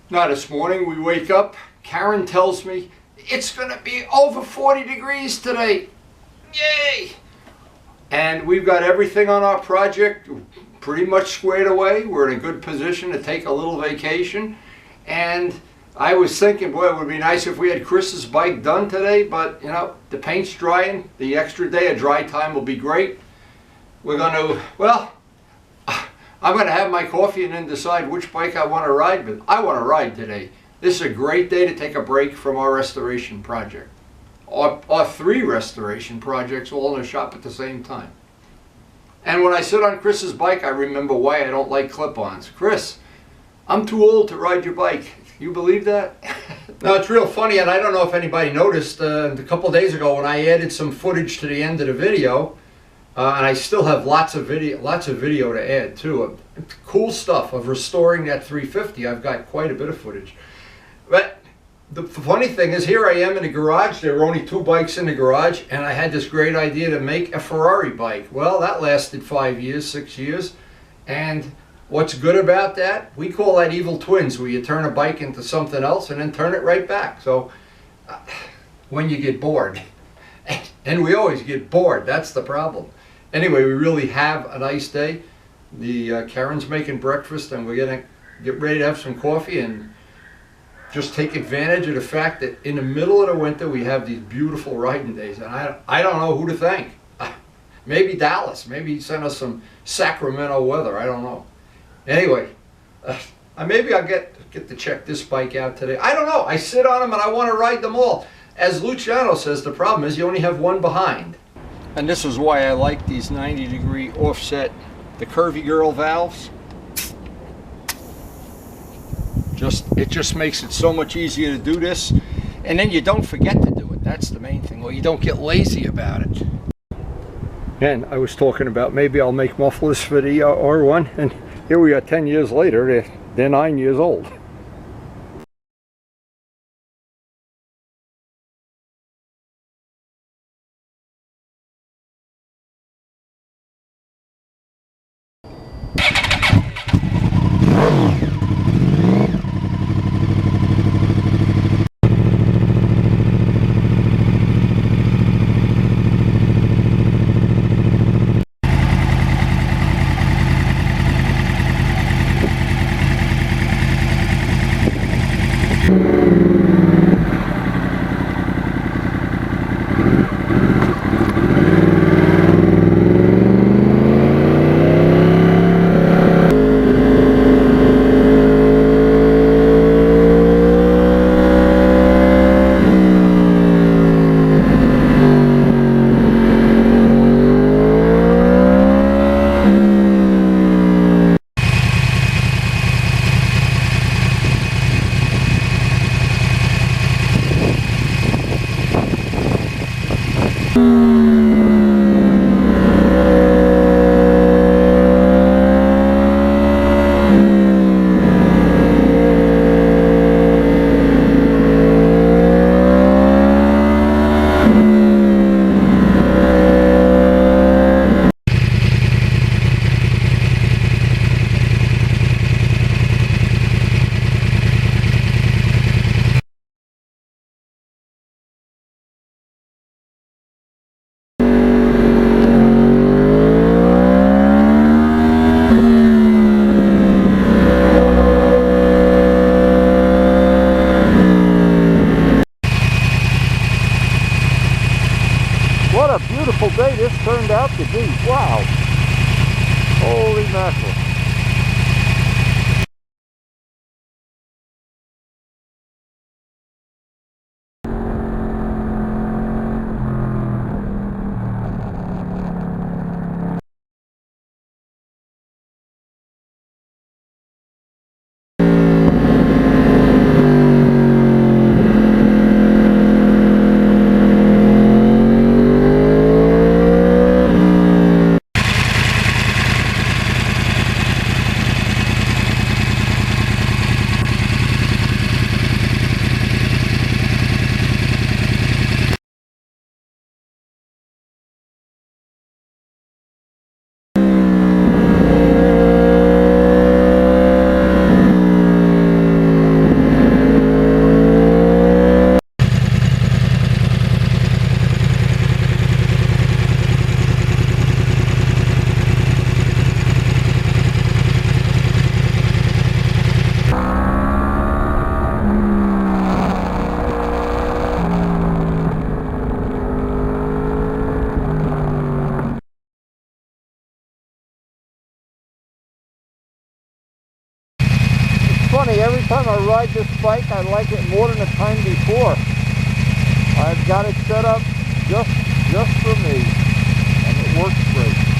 Now this morning we wake up, Karen tells me it's going to be over 40 degrees today. Yay! And we've got everything on our project pretty much squared away. We're in a good position to take a little vacation. And I was thinking, boy, it would be nice if we had Chris's bike done today, but you know, the paint's drying. The extra day of dry time will be great. We're going to, well, I'm going to have my coffee and then decide which bike I want to ride with. I want to ride today. This is a great day to take a break from our restoration project. Our 3 restoration projects all in the shop at the same time. And when I sit on Chris's bike, I remember why I don't like clip-ons. Chris, I'm too old to ride your bike. You believe that? Now it's real funny, and I don't know if anybody noticed, a couple days ago when I added some footage to the end of the video, and I still have lots of video to add too. Cool stuff of restoring that 350. I've got quite a bit of footage. But the funny thing is, here I am in the garage. There were only 2 bikes in the garage, and I had this great idea to make a Ferrari bike. Well, that lasted 5 years, 6 years. And what's good about that? We call that evil twins, where you turn a bike into something else and then turn it right back. So when you get bored, and we always get bored, that's the problem. Anyway, we really have a nice day. Karen's making breakfast, and we're gonna get ready to have some coffee and just take advantage of the fact that in the middle of the winter we have these beautiful riding days. And I don't know who to thank. Maybe Dallas. Maybe he sent us some Sacramento weather. I don't know. Anyway, maybe I'll get to check this bike out today. I don't know. I sit on them and I want to ride them all. As Luciano says, the problem is you only have one behind. And this is why I like these 90-degree offset, the curvy girl valves. It just makes it so much easier to do this. And then you don't forget to do it. That's the main thing. Or you don't get lazy about it. And I was talking about maybe I'll make mufflers for the R1. And here we are 10 years later, they're 9 years old. What a beautiful day this turned out to be. Wow. Holy mackerel. funny, every time I ride this bike, I like it more than the time before. I've got it set up just for me, and it works great.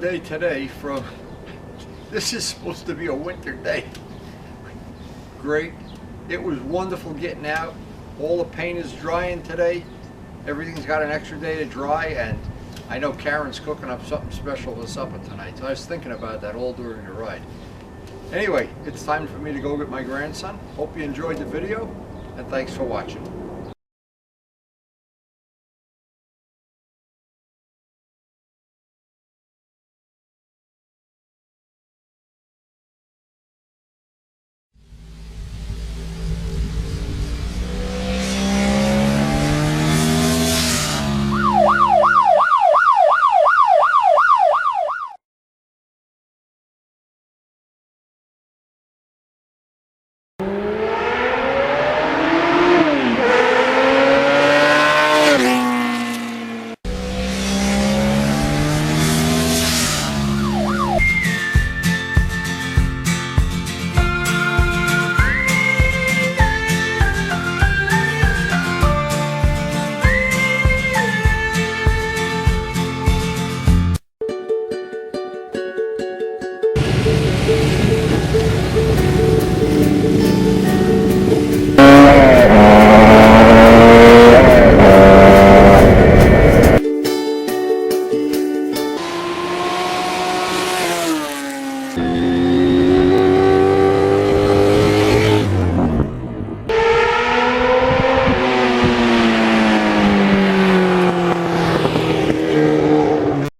day today from, this is supposed to be a winter day. Great. It was wonderful getting out. All the paint is drying today. Everything's got an extra day to dry, and I know Karen's cooking up something special for supper tonight. So I was thinking about that all during the ride. Anyway, it's time for me to go get my grandson. Hope you enjoyed the video, and thanks for watching.